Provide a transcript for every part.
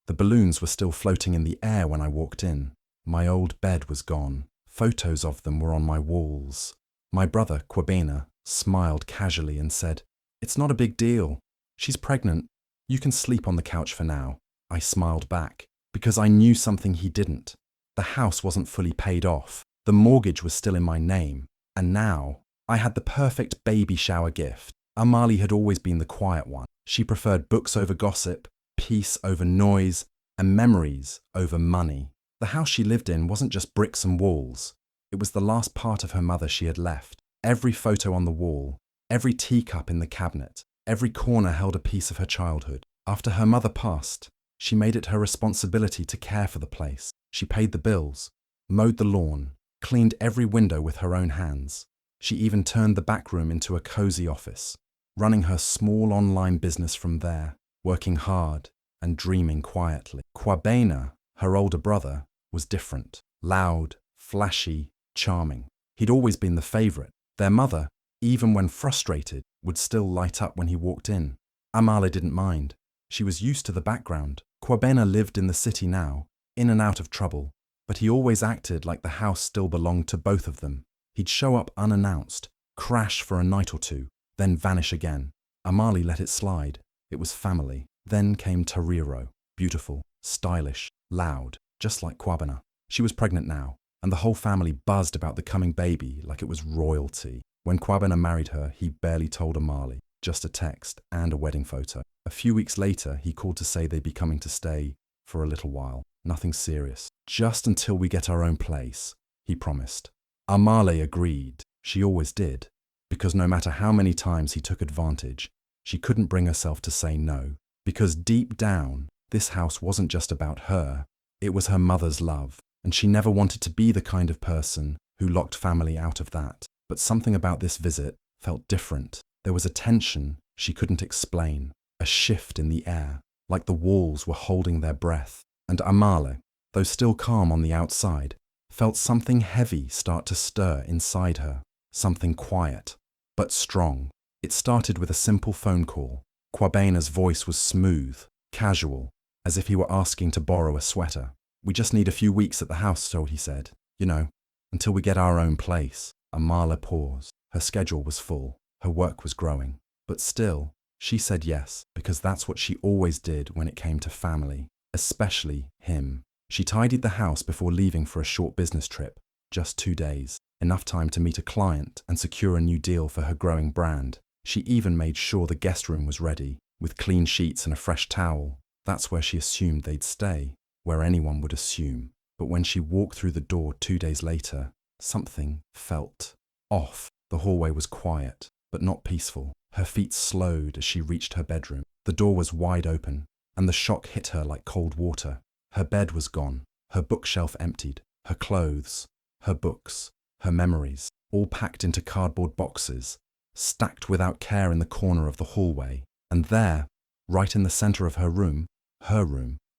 The balloons were still floating in the air when I walked in. My old bed was gone. Photos of them were on my walls. My brother, Kwabena, smiled casually and said, "It's not a big deal. She's pregnant. You can sleep on the couch for now." I smiled back, because I knew something he didn't. The house wasn't fully paid off. The mortgage was still in my name. And now, I had the perfect baby shower gift. Amali had always been the quiet one. She preferred books over gossip, peace over noise, and memories over money. The house she lived in wasn't just bricks and walls. It was the last part of her mother she had left. Every photo on the wall, every teacup in the cabinet, every corner held a piece of her childhood. After her mother passed, she made it her responsibility to care for the place. She paid the bills, mowed the lawn, cleaned every window with her own hands. She even turned the back room into a cozy office, running her small online business from there, working hard and dreaming quietly. Kwabena, her older brother, was different. Loud, flashy, charming. He'd always been the favorite. Their mother, even when frustrated, would still light up when he walked in. Amale didn't mind. She was used to the background. Kwabena lived in the city now, in and out of trouble, but he always acted like the house still belonged to both of them. He'd show up unannounced, crash for a night or two, then vanish again. Amali let it slide. It was family. Then came Tariro, beautiful, stylish, loud, just like Kwabena. She was pregnant now, and the whole family buzzed about the coming baby like it was royalty. When Kwabena married her, he barely told Amali, just a text and a wedding photo. A few weeks later, he called to say they'd be coming to stay for a little while. Nothing serious. Just until we get our own place, he promised. Amale agreed. She always did, because no matter how many times he took advantage, she couldn't bring herself to say no. Because deep down, this house wasn't just about her, it was her mother's love, and she never wanted to be the kind of person who locked family out of that. But something about this visit felt different. There was a tension she couldn't explain, a shift in the air, like the walls were holding their breath. And Amale, though still calm on the outside, felt something heavy start to stir inside her, something quiet, but strong. It started with a simple phone call. Kwabena's voice was smooth, casual, as if he were asking to borrow a sweater. "We just need a few weeks at the house," so he said. "You know, until we get our own place." Amala paused. Her schedule was full. Her work was growing. But still, she said yes, because that's what she always did when it came to family, especially him. She tidied the house before leaving for a short business trip, just 2 days, enough time to meet a client and secure a new deal for her growing brand. She even made sure the guest room was ready, with clean sheets and a fresh towel. That's where she assumed they'd stay, where anyone would assume. But when she walked through the door 2 days later, something felt off. The hallway was quiet, but not peaceful. Her feet slowed as she reached her bedroom. The door was wide open, and the shock hit her like cold water. Her bed was gone, her bookshelf emptied, her clothes, her books, her memories, all packed into cardboard boxes, stacked without care in the corner of the hallway. And there, right in the center of her room,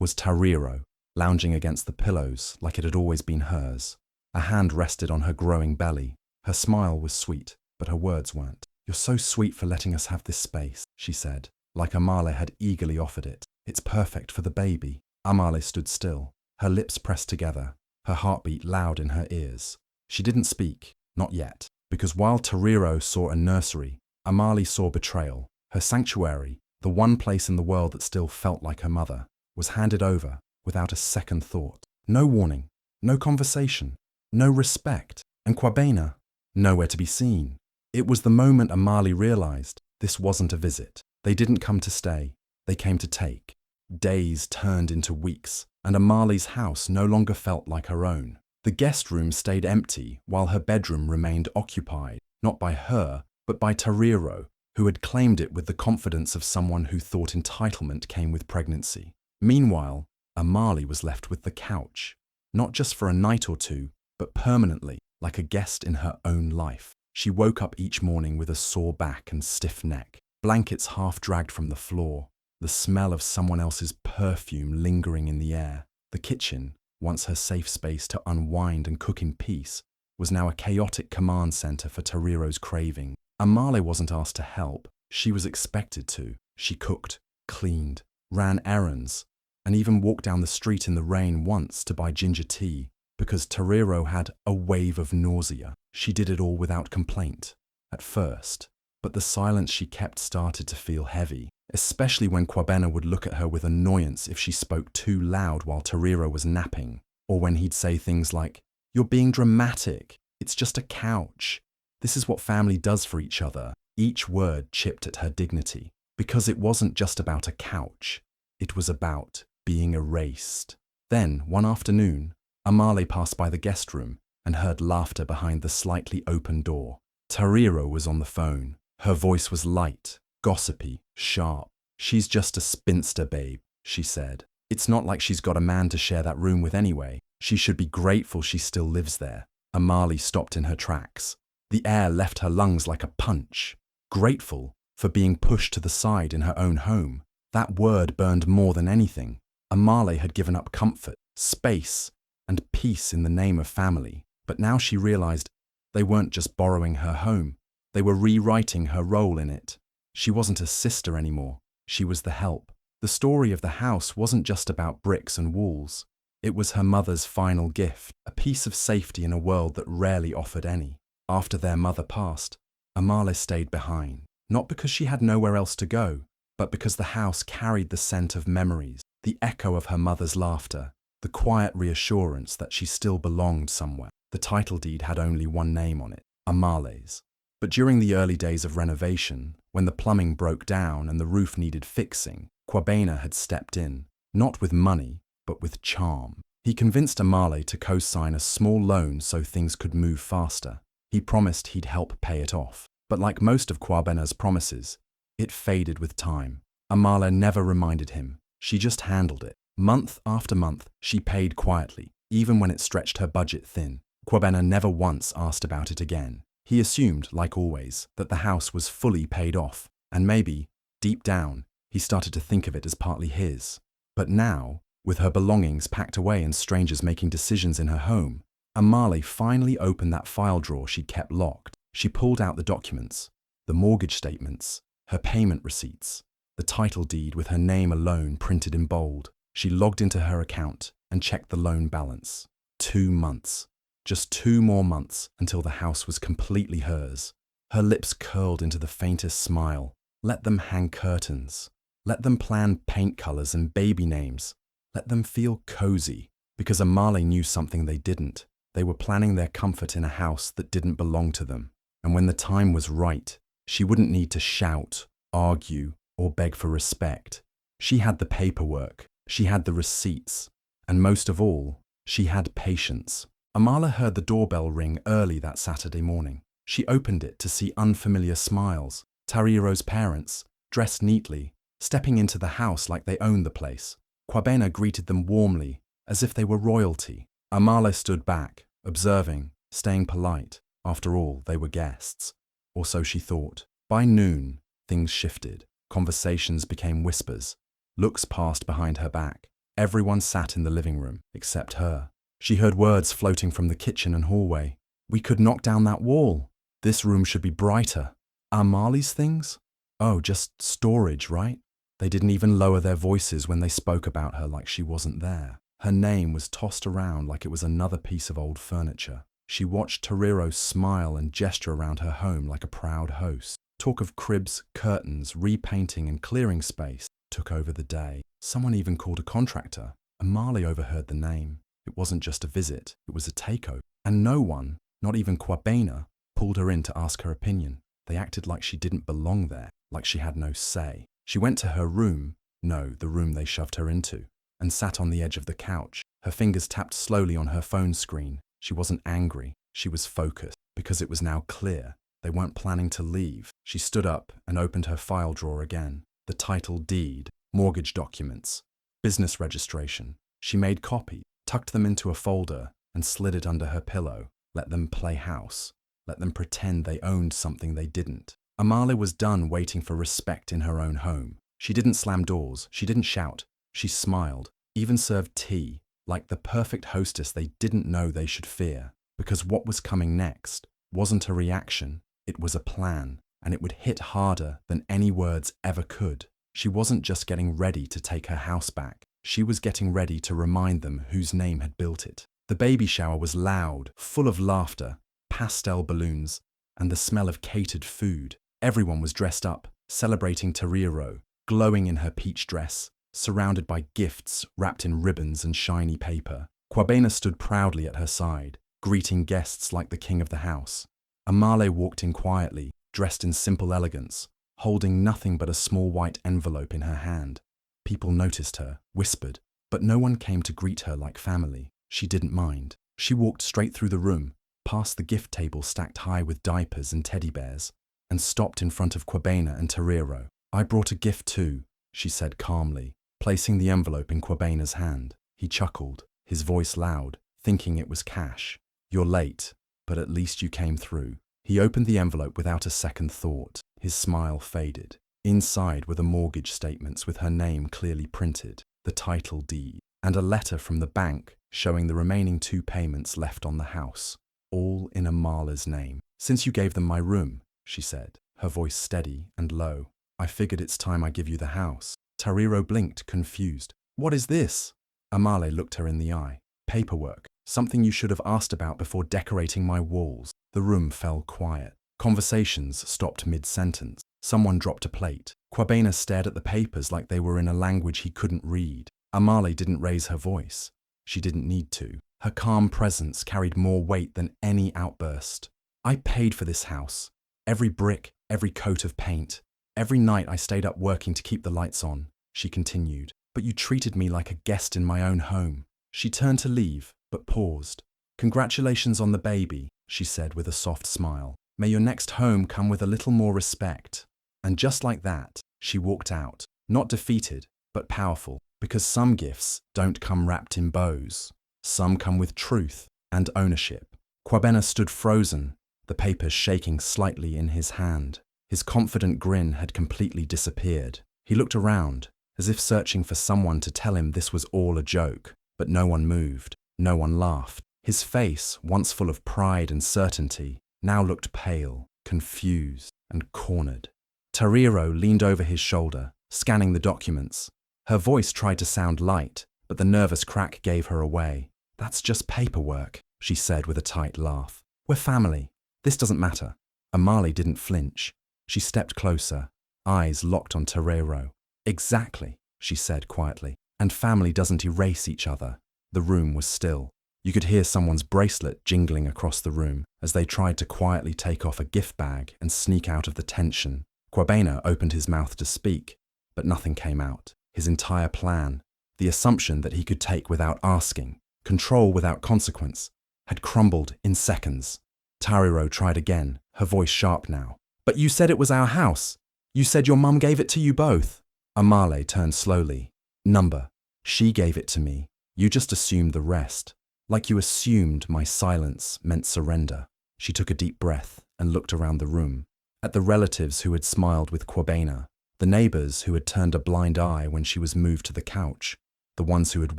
was Tariro, lounging against the pillows like it had always been hers. A hand rested on her growing belly. Her smile was sweet, but her words weren't. "You're so sweet for letting us have this space," she said, like Amale had eagerly offered it. "It's perfect for the baby." Amale stood still, her lips pressed together, her heartbeat loud in her ears. She didn't speak, not yet, because while Tariro saw a nursery, Amale saw betrayal. Her sanctuary, the one place in the world that still felt like her mother, was handed over without a second thought. No warning, no conversation, no respect, and Kwabena, nowhere to be seen. It was the moment Amali realized this wasn't a visit. They didn't come to stay, they came to take. Days turned into weeks, and Amali's house no longer felt like her own. The guest room stayed empty while her bedroom remained occupied, not by her, but by Tariro, who had claimed it with the confidence of someone who thought entitlement came with pregnancy. Meanwhile, Amali was left with the couch, not just for a night or two, but permanently, like a guest in her own life. She woke up each morning with a sore back and stiff neck, blankets half dragged from the floor, the smell of someone else's perfume lingering in the air. The kitchen, once her safe space to unwind and cook in peace, was now a chaotic command center for Tariro's craving. Amale wasn't asked to help, she was expected to. She cooked, cleaned, ran errands, and even walked down the street in the rain once to buy ginger tea because Tariro had a wave of nausea. She did it all without complaint, at first, but the silence she kept started to feel heavy, especially when Kwabena would look at her with annoyance if she spoke too loud while Tariro was napping, or when he'd say things like, "You're being dramatic. It's just a couch. This is what family does for each other." Each word chipped at her dignity, because it wasn't just about a couch. It was about being erased. Then, one afternoon, Amale passed by the guest room and heard laughter behind the slightly open door. Tariro was on the phone. Her voice was light, gossipy, sharp. "She's just a spinster, babe," she said. "It's not like she's got a man to share that room with anyway. She should be grateful she still lives there." Amale stopped in her tracks. The air left her lungs like a punch. Grateful for being pushed to the side in her own home. That word burned more than anything. Amale had given up comfort, space, and peace in the name of family. But now she realized they weren't just borrowing her home. They were rewriting her role in it. She wasn't a sister anymore. She was the help. The story of the house wasn't just about bricks and walls. It was her mother's final gift, a piece of safety in a world that rarely offered any. After their mother passed, Amale stayed behind, not because she had nowhere else to go, but because the house carried the scent of memories, the echo of her mother's laughter, the quiet reassurance that she still belonged somewhere. The title deed had only one name on it, Amale's. But during the early days of renovation, when the plumbing broke down and the roof needed fixing, Kwabena had stepped in, not with money, but with charm. He convinced Amale to co-sign a small loan so things could move faster. He promised he'd help pay it off. But like most of Kwabena's promises, it faded with time. Amale never reminded him. She just handled it. Month after month, she paid quietly, even when it stretched her budget thin. Kwabena never once asked about it again. He assumed, like always, that the house was fully paid off, and maybe, deep down, he started to think of it as partly his. But now, with her belongings packed away and strangers making decisions in her home, Amale finally opened that file drawer she'd kept locked. She pulled out the documents, the mortgage statements, her payment receipts, the title deed with her name alone printed in bold. She logged into her account and checked the loan balance. 2 months. Just 2 more months until the house was completely hers. Her lips curled into the faintest smile. Let them hang curtains. Let them plan paint colors and baby names. Let them feel cozy, because Amale knew something they didn't. They were planning their comfort in a house that didn't belong to them. And when the time was right, she wouldn't need to shout, argue, or beg for respect. She had the paperwork, she had the receipts, and most of all, she had patience. Amale heard the doorbell ring early that Saturday morning. She opened it to see unfamiliar smiles. Tariro's parents, dressed neatly, stepping into the house like they owned the place. Kwabena greeted them warmly, as if they were royalty. Amale stood back, observing, staying polite. After all, they were guests. Or so she thought. By noon, things shifted. Conversations became whispers. Looks passed behind her back. Everyone sat in the living room, except her. She heard words floating from the kitchen and hallway. "We could knock down that wall. This room should be brighter. Amale's things? Oh, just storage, right?" They didn't even lower their voices when they spoke about her like she wasn't there. Her name was tossed around like it was another piece of old furniture. She watched Tariro smile and gesture around her home like a proud host. Talk of cribs, curtains, repainting and clearing space took over the day. Someone even called a contractor. Amale overheard the name. It wasn't just a visit, it was a takeover. And no one, not even Kwabena, pulled her in to ask her opinion. They acted like she didn't belong there, like she had no say. She went to her room, no, the room they shoved her into, and sat on the edge of the couch. Her fingers tapped slowly on her phone screen. She wasn't angry, she was focused, because it was now clear. They weren't planning to leave. She stood up and opened her file drawer again. The title deed, mortgage documents, business registration. She made copies, tucked them into a folder, and slid it under her pillow. Let them play house. Let them pretend they owned something they didn't. Amale was done waiting for respect in her own home. She didn't slam doors. She didn't shout. She smiled, even served tea, like the perfect hostess they didn't know they should fear. Because what was coming next wasn't a reaction, it was a plan, and it would hit harder than any words ever could. She wasn't just getting ready to take her house back. She was getting ready to remind them whose name had built it. The baby shower was loud, full of laughter, pastel balloons, and the smell of catered food. Everyone was dressed up, celebrating Tariro, glowing in her peach dress, surrounded by gifts wrapped in ribbons and shiny paper. Kwabena stood proudly at her side, greeting guests like the king of the house. Amale walked in quietly, dressed in simple elegance, holding nothing but a small white envelope in her hand. People noticed her, whispered, but no one came to greet her like family. She didn't mind. She walked straight through the room, past the gift table stacked high with diapers and teddy bears, and stopped in front of Kwabena and Tariro. "I brought a gift too," she said calmly, placing the envelope in Kwabena's hand. He chuckled, his voice loud, thinking it was cash. "You're late, but at least you came through." He opened the envelope without a second thought. His smile faded. Inside were the mortgage statements with her name clearly printed, the title deed, and a letter from the bank showing the remaining 2 payments left on the house, all in Amala's name. "Since you gave them my room," she said, her voice steady and low, "I figured it's time I give you the house." Tariro blinked, confused. "What is this?" Amale looked her in the eye. "Paperwork. Something you should have asked about before decorating my walls." The room fell quiet. Conversations stopped mid-sentence. Someone dropped a plate. Kwabena stared at the papers like they were in a language he couldn't read. Amale didn't raise her voice. She didn't need to. Her calm presence carried more weight than any outburst. "I paid for this house. Every brick, every coat of paint. Every night I stayed up working to keep the lights on," she continued. "But you treated me like a guest in my own home." She turned to leave, but paused. "Congratulations on the baby," she said with a soft smile. "May your next home come with a little more respect." And just like that, she walked out, not defeated, but powerful, because some gifts don't come wrapped in bows. Some come with truth and ownership. Kwabena stood frozen, the papers shaking slightly in his hand. His confident grin had completely disappeared. He looked around, as if searching for someone to tell him this was all a joke, but no one moved, no one laughed. His face, once full of pride and certainty, now looked pale, confused, and cornered. Tariro leaned over his shoulder, scanning the documents. Her voice tried to sound light, but the nervous crack gave her away. "That's just paperwork," she said with a tight laugh. "We're family. This doesn't matter." Amale didn't flinch. She stepped closer, eyes locked on Tariro. "Exactly," she said quietly. "And family doesn't erase each other." The room was still. You could hear someone's bracelet jingling across the room as they tried to quietly take off a gift bag and sneak out of the tension. Kwabena opened his mouth to speak, but nothing came out. His entire plan, the assumption that he could take without asking, control without consequence, had crumbled in seconds. Tariro tried again, her voice sharp now. "But you said it was our house. You said your mum gave it to you both." Amale turned slowly. "Number. She gave it to me. You just assumed the rest. Like you assumed my silence meant surrender." She took a deep breath and looked around the room. At the relatives who had smiled with Kwabena, the neighbors who had turned a blind eye when she was moved to the couch, the ones who had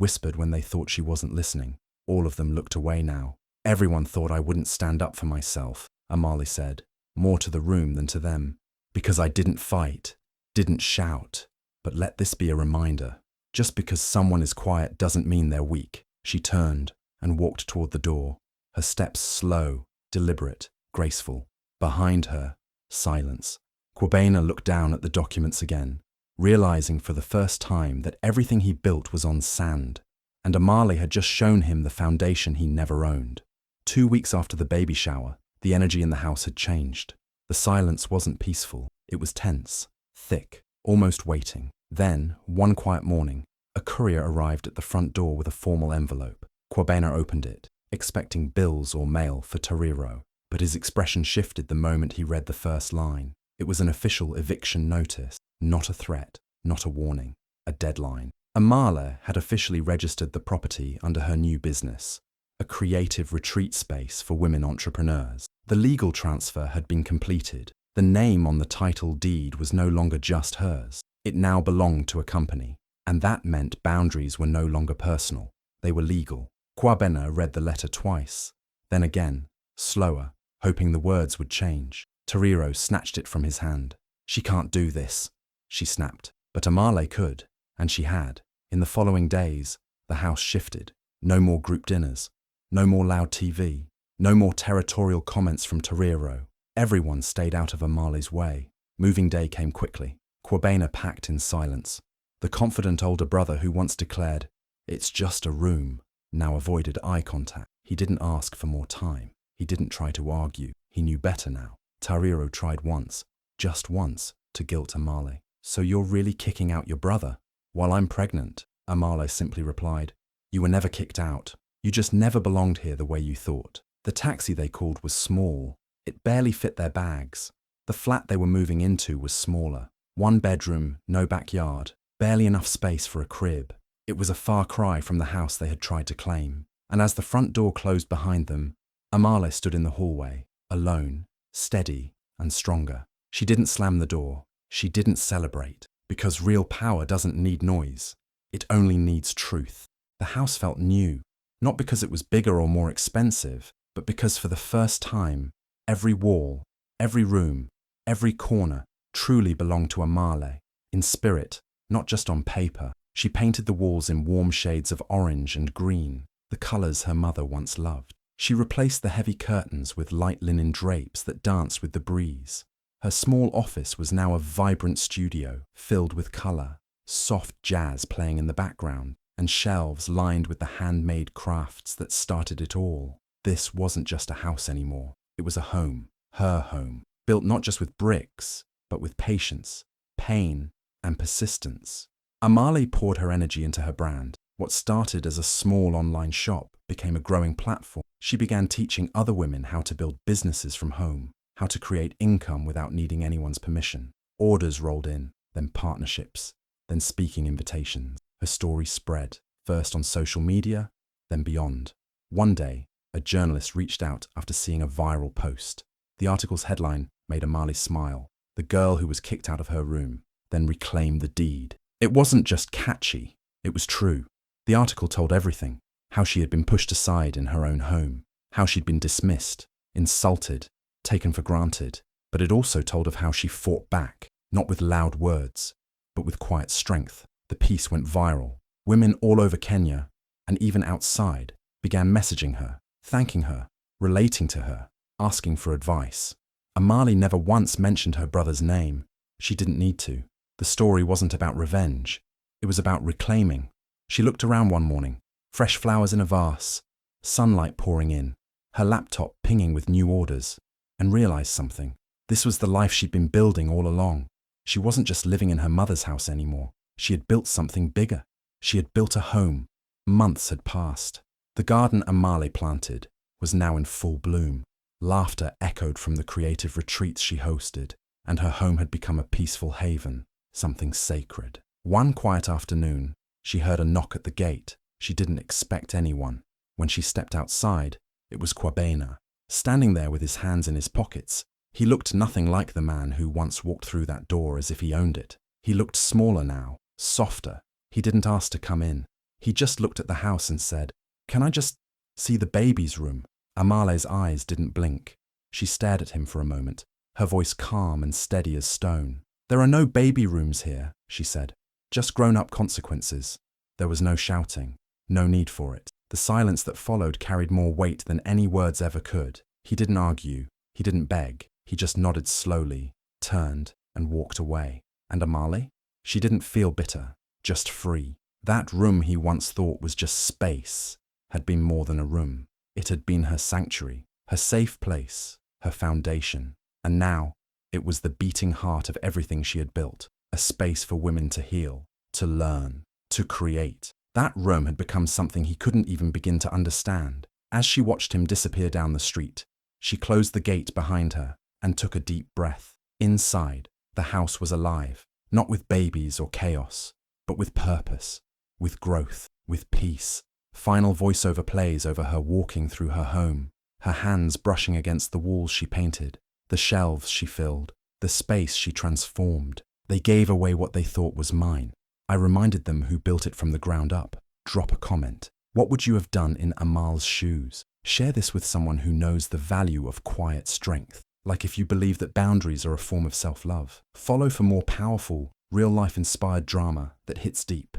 whispered when they thought she wasn't listening. All of them looked away now. "Everyone thought I wouldn't stand up for myself," Amale said, more to the room than to them. "Because I didn't fight, didn't shout. But let this be a reminder. Just because someone is quiet doesn't mean they're weak." She turned and walked toward the door, her steps slow, deliberate, graceful. Behind her, silence. Kwabena looked down at the documents again, realizing for the first time that everything he built was on sand, and Amale had just shown him the foundation he never owned. 2 weeks after the baby shower, the energy in the house had changed. The silence wasn't peaceful, it was tense, thick, almost waiting. Then, one quiet morning, a courier arrived at the front door with a formal envelope. Kwabena opened it, expecting bills or mail for Tariro, but his expression shifted the moment he read the first line. It was an official eviction notice, not a threat, not a warning, a deadline. Amale had officially registered the property under her new business, a creative retreat space for women entrepreneurs. The legal transfer had been completed. The name on the title deed was no longer just hers. It now belonged to a company, and that meant boundaries were no longer personal. They were legal. Kwabena read the letter twice, then again, slower, hoping the words would change. Tariro snatched it from his hand. "She can't do this," she snapped. But Amale could, and she had. In the following days, the house shifted. No more group dinners. No more loud TV. No more territorial comments from Torero. Everyone stayed out of Amale's way. Moving day came quickly. Kwabena packed in silence. The confident older brother who once declared, "It's just a room," now avoided eye contact. He didn't ask for more time. He didn't try to argue. He knew better now. Torero tried once, just once, to guilt Amale. "So you're really kicking out your brother?" "While I'm pregnant," Amale simply replied. "You were never kicked out. You just never belonged here the way you thought." The taxi they called was small. It barely fit their bags. The flat they were moving into was smaller. 1 bedroom, no backyard, barely enough space for a crib. It was a far cry from the house they had tried to claim. And as the front door closed behind them, Amale stood in the hallway, alone, steady and stronger. She didn't slam the door. She didn't celebrate. Because real power doesn't need noise. It only needs truth. The house felt new, not because it was bigger or more expensive, but because for the first time, every wall, every room, every corner truly belonged to Amale, in spirit, not just on paper. She painted the walls in warm shades of orange and green, the colors her mother once loved. She replaced the heavy curtains with light linen drapes that danced with the breeze. Her small office was now a vibrant studio, filled with color, soft jazz playing in the background, and shelves lined with the handmade crafts that started it all. This wasn't just a house anymore. It was a home, her home, built not just with bricks, but with patience, pain, and persistence. Amale poured her energy into her brand. What started as a small online shop became a growing platform. She began teaching other women how to build businesses from home, how to create income without needing anyone's permission. Orders rolled in, then partnerships, then speaking invitations. Her story spread, first on social media, then beyond. One day, a journalist reached out after seeing a viral post. The article's headline made Amale smile. The girl who was kicked out of her room, then reclaimed the deed. It wasn't just catchy, it was true. The article told everything. How she had been pushed aside in her own home, how she'd been dismissed, insulted, taken for granted. But it also told of how she fought back, not with loud words, but with quiet strength. The piece went viral. Women all over Kenya, and even outside, began messaging her, thanking her, relating to her, asking for advice. Amale never once mentioned her brother's name. She didn't need to. The story wasn't about revenge. It was about reclaiming. She looked around one morning, fresh flowers in a vase, sunlight pouring in, her laptop pinging with new orders, and realized something. This was the life she'd been building all along. She wasn't just living in her mother's house anymore. She had built something bigger. She had built a home. Months had passed. The garden Amale planted was now in full bloom. Laughter echoed from the creative retreats she hosted, and her home had become a peaceful haven, something sacred. One quiet afternoon, she heard a knock at the gate. She didn't expect anyone. When she stepped outside, it was Kwabena, standing there with his hands in his pockets. He looked nothing like the man who once walked through that door as if he owned it. He looked smaller now, softer. He didn't ask to come in. He just looked at the house and said, "Can I just see the baby's room?" Amale's eyes didn't blink. She stared at him for a moment, her voice calm and steady as stone. "There are no baby rooms here," she said. "Just grown-up consequences." There was no shouting, no need for it. The silence that followed carried more weight than any words ever could. He didn't argue. He didn't beg. He just nodded slowly, turned, and walked away. And Amale? She didn't feel bitter, just free. That room he once thought was just space had been more than a room. It had been her sanctuary, her safe place, her foundation. And now, it was the beating heart of everything she had built, a space for women to heal, to learn, to create. That room had become something he couldn't even begin to understand. As she watched him disappear down the street, she closed the gate behind her and took a deep breath. Inside, the house was alive, not with babies or chaos, but with purpose, with growth, with peace. Final voiceover plays over her walking through her home, her hands brushing against the walls she painted, the shelves she filled, the space she transformed. They gave away what they thought was mine. I reminded them who built it from the ground up. Drop a comment. What would you have done in Amal's shoes? Share this with someone who knows the value of quiet strength. Like if you believe that boundaries are a form of self-love. Follow for more powerful, real-life inspired drama that hits deep.